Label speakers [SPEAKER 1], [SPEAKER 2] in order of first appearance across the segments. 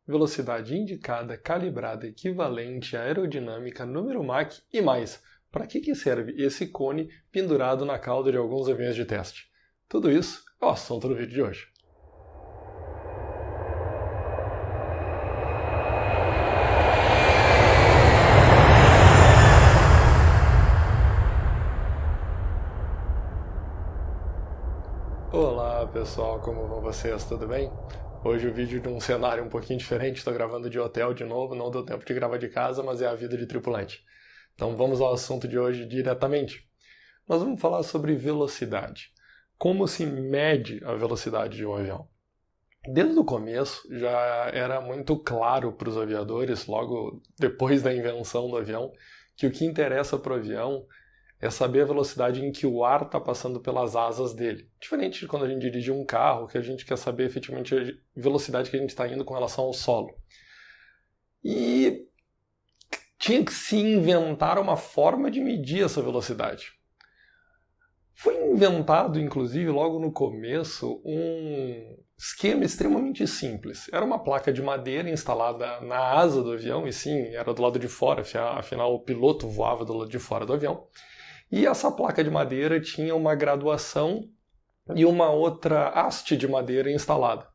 [SPEAKER 1] velocidade indicada, calibrada, equivalente, aerodinâmica, número Mach e mais. Para que serve esse cone pendurado na cauda de alguns aviões de teste? Tudo isso é o assunto do vídeo de hoje. Olá pessoal, como vão vocês? Tudo bem? Hoje o vídeo de um cenário um pouquinho diferente, estou gravando de hotel de novo, não deu tempo de gravar de casa, mas é a vida de tripulante. Então vamos ao assunto de hoje diretamente. Nós vamos falar sobre velocidade. Como se mede a velocidade de um avião? Desde o começo já era muito claro para os aviadores, logo depois da invenção do avião, que o que interessa para o avião é saber a velocidade em que o ar está passando pelas asas dele. Diferente de quando a gente dirige um carro, que a gente quer saber efetivamente a velocidade que a gente está indo com relação ao solo. E tinha que se inventar uma forma de medir essa velocidade. Foi inventado, inclusive, logo no começo, um esquema extremamente simples. Era uma placa de madeira instalada na asa do avião, e sim, era do lado de fora, afinal o piloto voava do lado de fora do avião. E essa placa de madeira tinha uma graduação e uma outra haste de madeira instalada.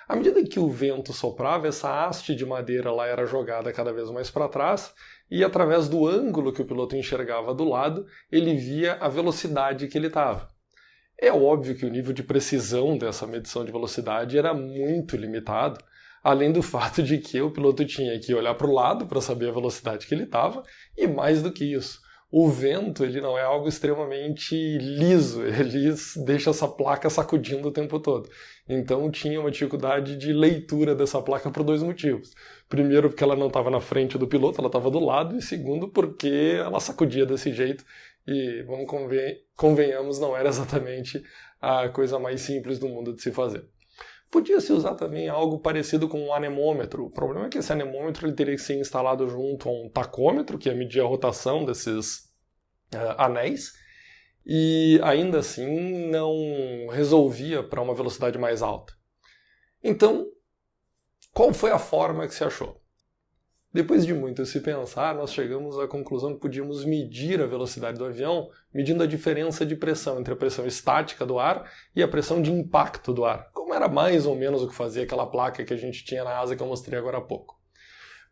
[SPEAKER 1] À medida que o vento soprava, essa haste de madeira lá era jogada cada vez mais para trás e através do ângulo que o piloto enxergava do lado, ele via a velocidade que ele estava. É óbvio que o nível de precisão dessa medição de velocidade era muito limitado, além do fato de que o piloto tinha que olhar para o lado para saber a velocidade que ele estava e mais do que isso. O vento ele não é algo extremamente liso, ele deixa essa placa sacudindo o tempo todo. Então tinha uma dificuldade de leitura dessa placa por dois motivos. Primeiro, porque ela não estava na frente do piloto, ela estava do lado, e segundo, porque ela sacudia desse jeito e, convenhamos, não era exatamente a coisa mais simples do mundo de se fazer. Podia-se usar também algo parecido com um anemômetro. O problema é que esse anemômetro ele teria que ser instalado junto a um tacômetro, que ia medir a rotação desses anéis, e ainda assim não resolvia para uma velocidade mais alta. Então, qual foi a forma que se achou? Depois de muito se pensar, nós chegamos à conclusão que podíamos medir a velocidade do avião medindo a diferença de pressão entre a pressão estática do ar e a pressão de impacto do ar, como era mais ou menos o que fazia aquela placa que a gente tinha na asa que eu mostrei agora há pouco.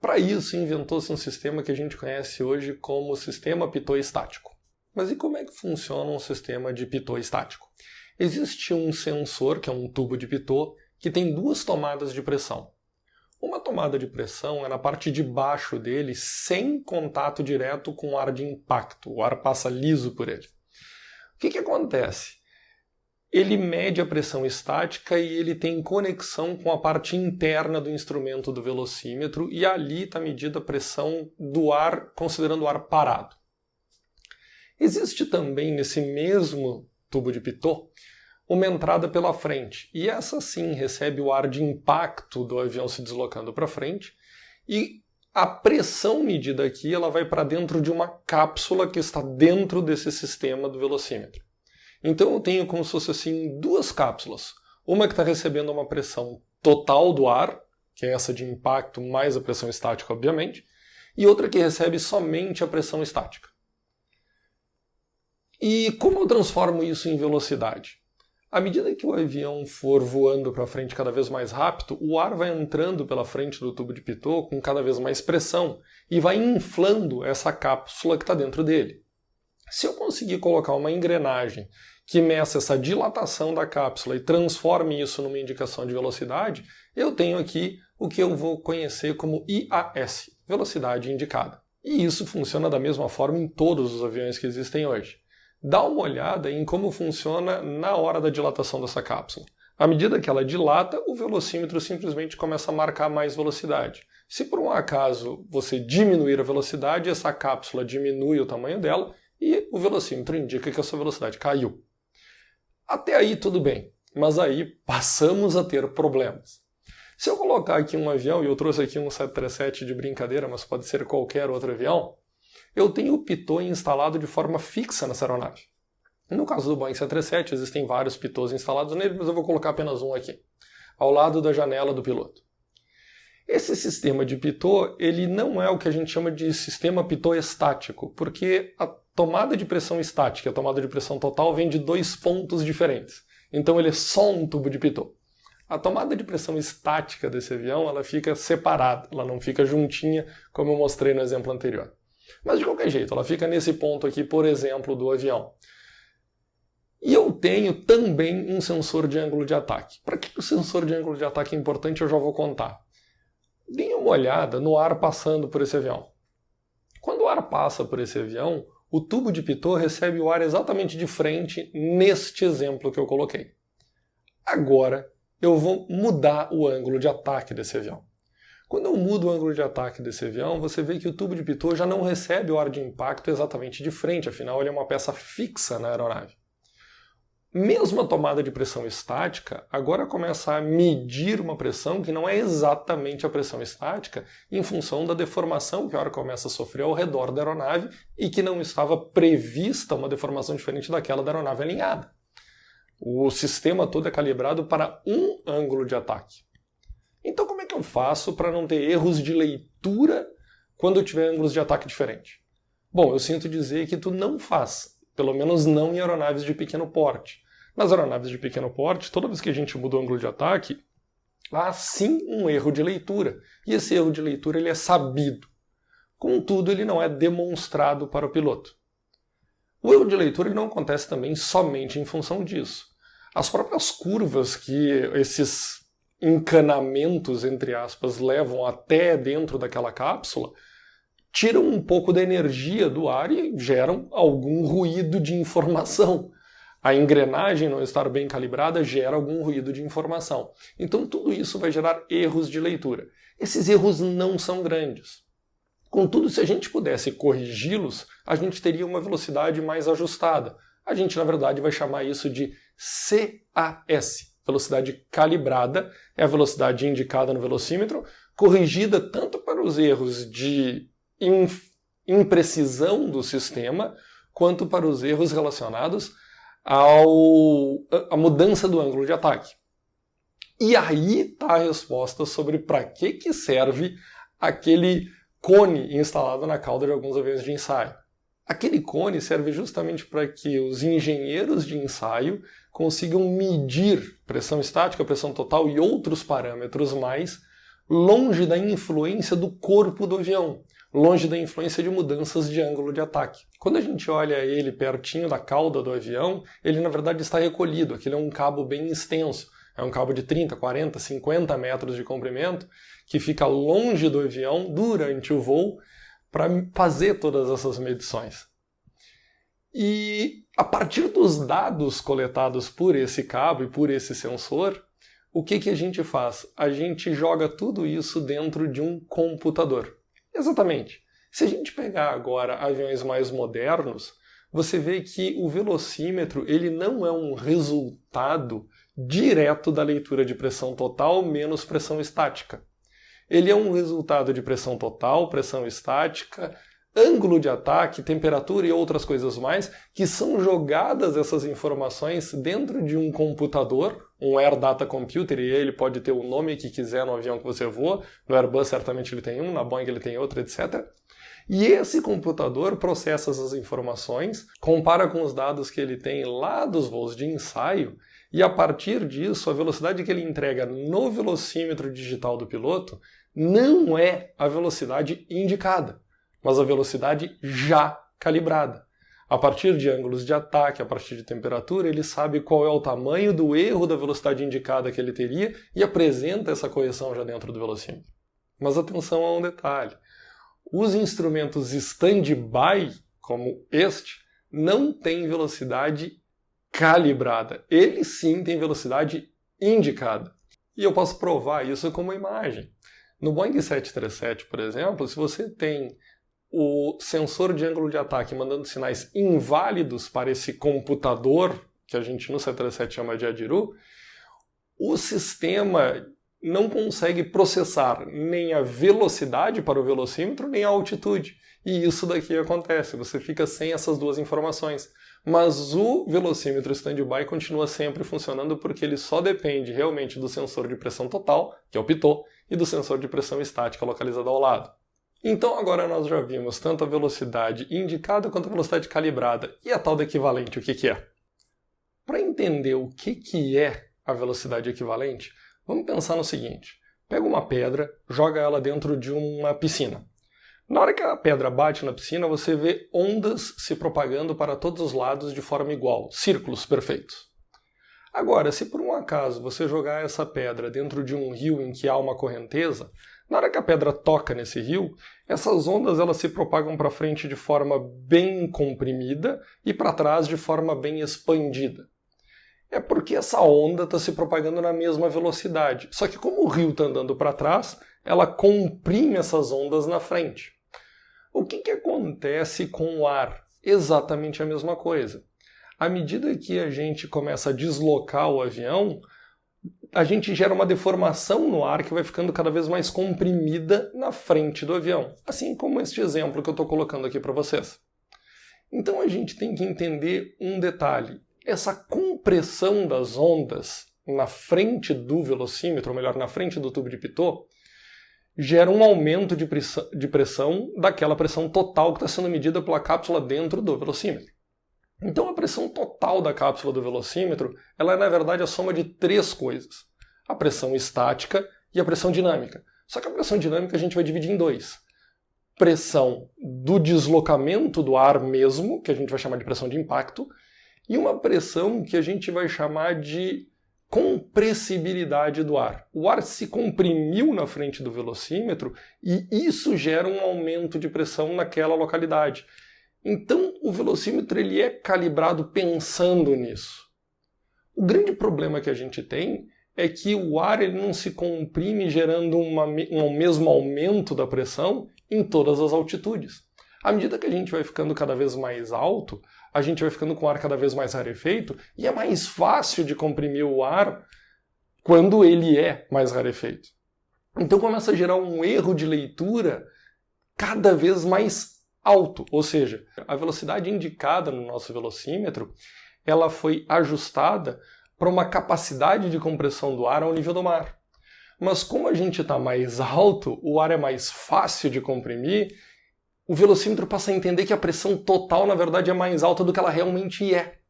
[SPEAKER 1] Para isso, inventou-se um sistema que a gente conhece hoje como sistema pitot estático. Mas e como é que funciona um sistema de pitot estático? Existe um sensor, que é um tubo de pitot, que tem duas tomadas de pressão. Uma tomada de pressão é na parte de baixo dele, sem contato direto com o ar de impacto. O ar passa liso por ele. O que acontece? Ele mede a pressão estática e ele tem conexão com a parte interna do instrumento do velocímetro e ali está medida a pressão do ar, considerando o ar parado. Existe também nesse mesmo tubo de pitot uma entrada pela frente, e essa sim recebe o ar de impacto do avião se deslocando para frente, e a pressão medida aqui ela vai para dentro de uma cápsula que está dentro desse sistema do velocímetro. Então eu tenho como se fosse assim duas cápsulas, uma que está recebendo uma pressão total do ar, que é essa de impacto mais a pressão estática obviamente, e outra que recebe somente a pressão estática. E como eu transformo isso em velocidade? À medida que o avião for voando para frente cada vez mais rápido, o ar vai entrando pela frente do tubo de pitot com cada vez mais pressão e vai inflando essa cápsula que está dentro dele. Se eu conseguir colocar uma engrenagem que meça essa dilatação da cápsula e transforme isso numa indicação de velocidade, eu tenho aqui o que eu vou conhecer como IAS, velocidade indicada. E isso funciona da mesma forma em todos os aviões que existem hoje. Dá uma olhada em como funciona na hora da dilatação dessa cápsula. À medida que ela dilata, o velocímetro simplesmente começa a marcar mais velocidade. Se por um acaso você diminuir a velocidade, essa cápsula diminui o tamanho dela e o velocímetro indica que a sua velocidade caiu. Até aí tudo bem, mas aí passamos a ter problemas. Se eu colocar aqui um avião, e eu trouxe aqui um 737 de brincadeira, mas pode ser qualquer outro avião, eu tenho o pitot instalado de forma fixa nessa aeronave. No caso do Boeing 737, existem vários pitots instalados nele, mas eu vou colocar apenas um aqui, ao lado da janela do piloto. Esse sistema de pitot, ele não é o que a gente chama de sistema pitot estático, porque a tomada de pressão estática e a tomada de pressão total vem de dois pontos diferentes. Então ele é só um tubo de pitot. A tomada de pressão estática desse avião, ela fica separada, ela não fica juntinha, como eu mostrei no exemplo anterior. Mas de qualquer jeito, ela fica nesse ponto aqui, por exemplo, do avião. E eu tenho também um sensor de ângulo de ataque. Para que o sensor de ângulo de ataque é importante, eu já vou contar. Deem uma olhada no ar passando por esse avião. Quando o ar passa por esse avião, o tubo de pitot recebe o ar exatamente de frente neste exemplo que eu coloquei. Agora, eu vou mudar o ângulo de ataque desse avião. Quando eu mudo o ângulo de ataque desse avião, você vê que o tubo de pitot já não recebe o ar de impacto exatamente de frente, afinal ele é uma peça fixa na aeronave. Mesmo a tomada de pressão estática, agora começa a medir uma pressão que não é exatamente a pressão estática, em função da deformação que o ar começa a sofrer ao redor da aeronave e que não estava prevista uma deformação diferente daquela da aeronave alinhada. O sistema todo é calibrado para um ângulo de ataque. Então como é que eu faço para não ter erros de leitura quando eu tiver ângulos de ataque diferentes? Bom, eu sinto dizer que tu não faz, pelo menos não em aeronaves de pequeno porte. Nas aeronaves de pequeno porte, toda vez que a gente muda o ângulo de ataque, há sim um erro de leitura. E esse erro de leitura ele é sabido. Contudo, ele não é demonstrado para o piloto. O erro de leitura ele não acontece também somente em função disso. As próprias curvas que esses encanamentos, entre aspas, levam até dentro daquela cápsula, tiram um pouco da energia do ar e geram algum ruído de informação. A engrenagem não estar bem calibrada gera algum ruído de informação. Então tudo isso vai gerar erros de leitura. Esses erros não são grandes. Contudo, se a gente pudesse corrigi-los, a gente teria uma velocidade mais ajustada. A gente, na verdade, vai chamar isso de CAS. Velocidade calibrada é a velocidade indicada no velocímetro, corrigida tanto para os erros de imprecisão do sistema, quanto para os erros relacionados à mudança do ângulo de ataque. E aí está a resposta sobre para que serve aquele cone instalado na cauda de alguns aviões de ensaio. Aquele cone serve justamente para que os engenheiros de ensaio consigam medir pressão estática, pressão total e outros parâmetros mais longe da influência do corpo do avião, longe da influência de mudanças de ângulo de ataque. Quando a gente olha ele pertinho da cauda do avião, ele na verdade está recolhido, aquele é um cabo bem extenso, é um cabo de 30, 40, 50 metros de comprimento, que fica longe do avião durante o voo para fazer todas essas medições. E a partir dos dados coletados por esse cabo e por esse sensor, o que a gente faz? A gente joga tudo isso dentro de um computador. Exatamente. Se a gente pegar agora aviões mais modernos, você vê que o velocímetro ele não é um resultado direto da leitura de pressão total menos pressão estática. Ele é um resultado de pressão total, pressão estática, ângulo de ataque, temperatura e outras coisas mais, que são jogadas essas informações dentro de um computador, um Air Data Computer, e ele pode ter o nome que quiser no avião que você voa, no Airbus certamente ele tem um, na Boeing ele tem outro, etc. E esse computador processa essas informações, compara com os dados que ele tem lá dos voos de ensaio, e a partir disso, a velocidade que ele entrega no velocímetro digital do piloto não é a velocidade indicada, mas a velocidade já calibrada. A partir de ângulos de ataque, a partir de temperatura, ele sabe qual é o tamanho do erro da velocidade indicada que ele teria e apresenta essa correção já dentro do velocímetro. Mas atenção a um detalhe. Os instrumentos stand-by, como este, não têm velocidade calibrada. Ele sim tem velocidade indicada. E eu posso provar isso com uma imagem. No Boeing 737, por exemplo, se você tem o sensor de ângulo de ataque mandando sinais inválidos para esse computador, que a gente no 737 chama de ADIRU, o sistema não consegue processar nem a velocidade para o velocímetro, nem a altitude. E isso daqui acontece, você fica sem essas duas informações. Mas o velocímetro stand-by continua sempre funcionando porque ele só depende realmente do sensor de pressão total, que é o pitot, e do sensor de pressão estática localizado ao lado. Então agora nós já vimos tanto a velocidade indicada quanto a velocidade calibrada. E a tal da equivalente, o que é? Para entender o que é a velocidade equivalente, vamos pensar no seguinte. Pega uma pedra, joga ela dentro de uma piscina. Na hora que a pedra bate na piscina, você vê ondas se propagando para todos os lados de forma igual, círculos perfeitos. Agora, se por um acaso você jogar essa pedra dentro de um rio em que há uma correnteza, na hora que a pedra toca nesse rio, essas ondas elas se propagam para frente de forma bem comprimida e para trás de forma bem expandida. É porque essa onda está se propagando na mesma velocidade. Só que como o rio está andando para trás, ela comprime essas ondas na frente. O que acontece com o ar? Exatamente a mesma coisa. À medida que a gente começa a deslocar o avião, a gente gera uma deformação no ar que vai ficando cada vez mais comprimida na frente do avião. Assim como este exemplo que eu estou colocando aqui para vocês. Então a gente tem que entender um detalhe. Essa compressão das ondas na frente do velocímetro, ou melhor, na frente do tubo de Pitot, gera um aumento de pressão daquela pressão total que está sendo medida pela cápsula dentro do velocímetro. Então a pressão total da cápsula do velocímetro ela é na verdade a soma de três coisas. A pressão estática e a pressão dinâmica. Só que a pressão dinâmica a gente vai dividir em dois. Pressão do deslocamento do ar mesmo, que a gente vai chamar de pressão de impacto, e uma pressão que a gente vai chamar de compressibilidade do ar. O ar se comprimiu na frente do velocímetro e isso gera um aumento de pressão naquela localidade. Então o velocímetro ele é calibrado pensando nisso. O grande problema que a gente tem é que o ar ele não se comprime gerando um mesmo aumento da pressão em todas as altitudes. À medida que a gente vai ficando cada vez mais alto, a gente vai ficando com o ar cada vez mais rarefeito e é mais fácil de comprimir o ar quando ele é mais rarefeito. Então começa a gerar um erro de leitura cada vez mais alto, ou seja, a velocidade indicada no nosso velocímetro ela foi ajustada para uma capacidade de compressão do ar ao nível do mar. Mas como a gente está mais alto, o ar é mais fácil de comprimir, o velocímetro passa a entender que a pressão total, na verdade, é mais alta do que ela realmente é.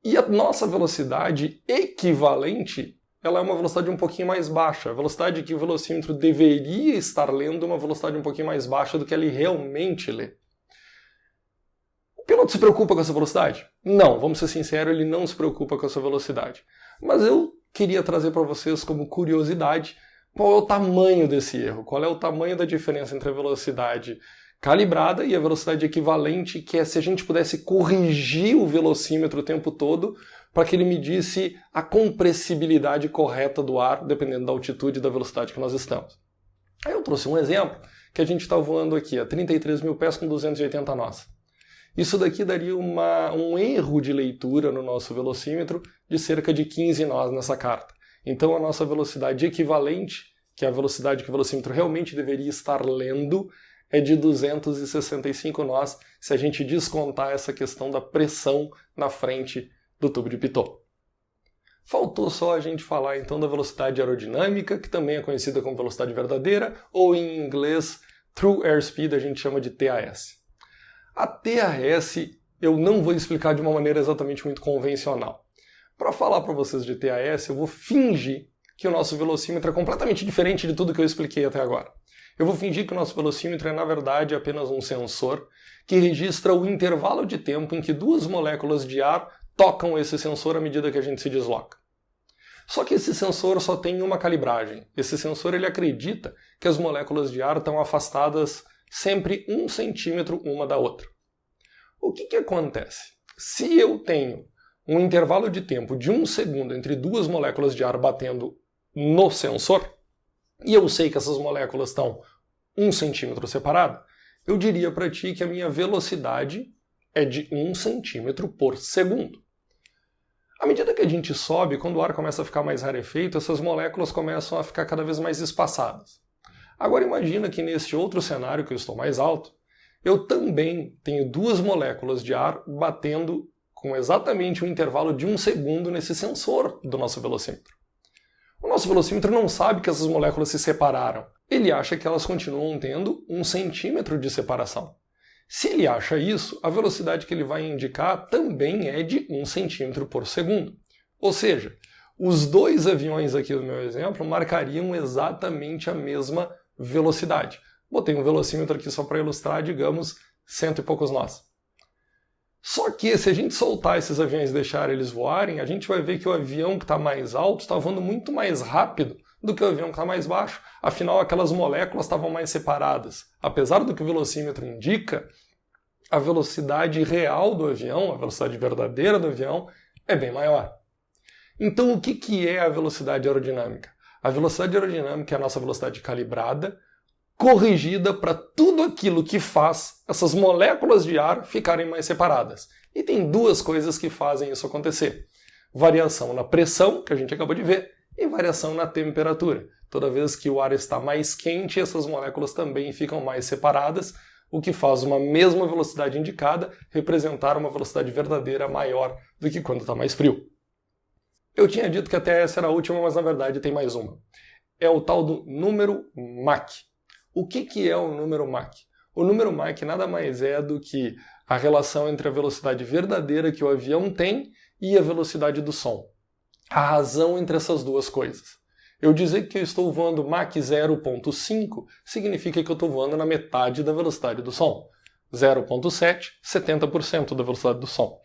[SPEAKER 1] E a nossa velocidade equivalente, ela é uma velocidade um pouquinho mais baixa. A velocidade que o velocímetro deveria estar lendo é uma velocidade um pouquinho mais baixa do que ele realmente lê. O piloto se preocupa com essa velocidade? Não, vamos ser sinceros, ele não se preocupa com essa velocidade. Mas eu queria trazer para vocês como curiosidade qual é o tamanho desse erro, qual é o tamanho da diferença entre a velocidade calibrada e a velocidade equivalente, que é se a gente pudesse corrigir o velocímetro o tempo todo para que ele medisse a compressibilidade correta do ar, dependendo da altitude e da velocidade que nós estamos. Aí eu trouxe um exemplo, que a gente está voando aqui a 33 mil pés com 280 nós. Isso daqui daria um erro de leitura no nosso velocímetro de cerca de 15 nós nessa carta. Então a nossa velocidade equivalente, que é a velocidade que o velocímetro realmente deveria estar lendo, é de 265 nós, se a gente descontar essa questão da pressão na frente do tubo de Pitot. Faltou só a gente falar então da velocidade aerodinâmica, que também é conhecida como velocidade verdadeira, ou em inglês, True Airspeed, a gente chama de TAS. A TAS eu não vou explicar de uma maneira exatamente muito convencional. Para falar para vocês de TAS, eu vou fingir que o nosso velocímetro é completamente diferente de tudo que eu expliquei até agora. Eu vou fingir que o nosso velocímetro é, na verdade, apenas um sensor que registra o intervalo de tempo em que duas moléculas de ar tocam esse sensor à medida que a gente se desloca. Só que esse sensor só tem uma calibragem. Esse sensor ele acredita que as moléculas de ar estão afastadas sempre 1 centímetro uma da outra. O que acontece? Se eu tenho um intervalo de tempo de 1 segundo entre duas moléculas de ar batendo no sensor, e eu sei que essas moléculas estão 1 centímetro separadas, eu diria para ti que a minha velocidade é de 1 centímetro por segundo. À medida que a gente sobe, quando o ar começa a ficar mais rarefeito, essas moléculas começam a ficar cada vez mais espaçadas. Agora imagina que nesse outro cenário que eu estou mais alto, eu também tenho duas moléculas de ar batendo com exatamente um intervalo de 1 segundo nesse sensor do nosso velocímetro. O nosso velocímetro não sabe que essas moléculas se separaram. Ele acha que elas continuam tendo 1 centímetro de separação. Se ele acha isso, a velocidade que ele vai indicar também é de 1 centímetro por segundo. Ou seja, os dois aviões aqui do meu exemplo marcariam exatamente a mesma velocidade. Botei um velocímetro aqui só para ilustrar, digamos, 100 e poucos nós. Só que se a gente soltar esses aviões e deixar eles voarem, a gente vai ver que o avião que está mais alto está voando muito mais rápido do que o avião que está mais baixo. Afinal, aquelas moléculas estavam mais separadas. Apesar do que o velocímetro indica, a velocidade real do avião, a velocidade verdadeira do avião, é bem maior. Então, o que é a velocidade aerodinâmica? A velocidade aerodinâmica é a nossa velocidade calibrada, corrigida para tudo aquilo que faz essas moléculas de ar ficarem mais separadas. E tem duas coisas que fazem isso acontecer. Variação na pressão, que a gente acabou de ver, e variação na temperatura. Toda vez que o ar está mais quente, essas moléculas também ficam mais separadas, o que faz uma mesma velocidade indicada representar uma velocidade verdadeira maior do que quando está mais frio. Eu tinha dito que até essa era a última, mas na verdade tem mais uma. É o tal do número Mach. O que é o número Mach? O número Mach nada mais é do que a relação entre a velocidade verdadeira que o avião tem e a velocidade do som. A razão entre essas duas coisas. Eu dizer que eu estou voando Mach 0.5 significa que eu estou voando na metade da velocidade do som. 0.7, 70% da velocidade do som.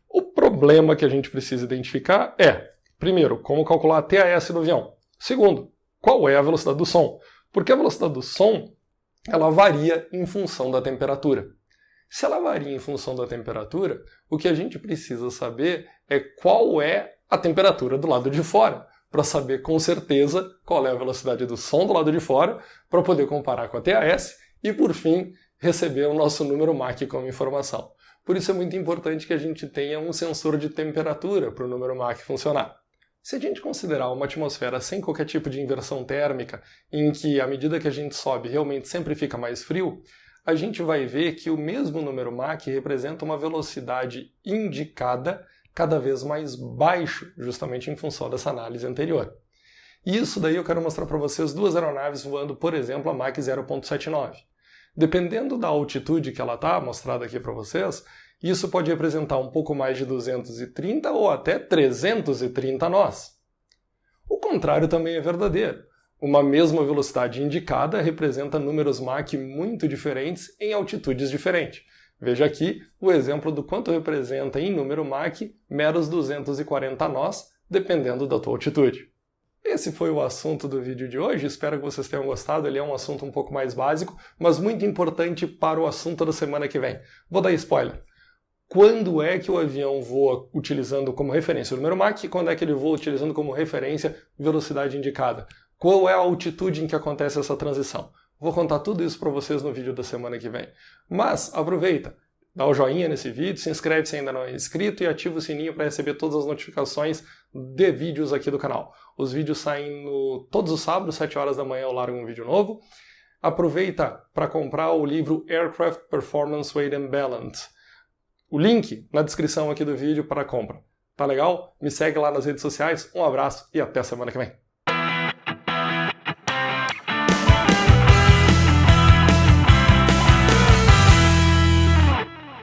[SPEAKER 1] O problema que a gente precisa identificar é, primeiro, como calcular a TAS do avião. Segundo, qual é a velocidade do som? Porque a velocidade do som, ela varia em função da temperatura. Se ela varia em função da temperatura, o que a gente precisa saber é qual é a temperatura do lado de fora, para saber com certeza qual é a velocidade do som do lado de fora, para poder comparar com a TAS e, por fim, receber o nosso número Mach como informação. Por isso é muito importante que a gente tenha um sensor de temperatura para o número Mach funcionar. Se a gente considerar uma atmosfera sem qualquer tipo de inversão térmica, em que à medida que a gente sobe realmente sempre fica mais frio, a gente vai ver que o mesmo número Mach representa uma velocidade indicada cada vez mais baixo, justamente em função dessa análise anterior. E isso daí eu quero mostrar para vocês duas aeronaves voando, por exemplo, a Mach 0.79. Dependendo da altitude que ela está, mostrada aqui para vocês, isso pode representar um pouco mais de 230 ou até 330 nós. O contrário também é verdadeiro. Uma mesma velocidade indicada representa números Mach muito diferentes em altitudes diferentes. Veja aqui o exemplo do quanto representa em número Mach meros 240 nós, dependendo da tua altitude. Esse foi o assunto do vídeo de hoje, espero que vocês tenham gostado, ele é um assunto um pouco mais básico, mas muito importante para o assunto da semana que vem. Vou dar spoiler. Quando é que o avião voa utilizando como referência o número Mach e quando é que ele voa utilizando como referência velocidade indicada? Qual é a altitude em que acontece essa transição? Vou contar tudo isso para vocês no vídeo da semana que vem. Mas aproveita, dá o joinha nesse vídeo, se inscreve se ainda não é inscrito e ativa o sininho para receber todas as notificações de vídeos aqui do canal. Os vídeos saem todos os sábados, 7 horas da manhã eu largo um vídeo novo. Aproveita para comprar o livro Aircraft Performance Weight and Balance. O link na descrição aqui do vídeo para a compra. Tá legal? Me segue lá nas redes sociais, um abraço e até semana que vem.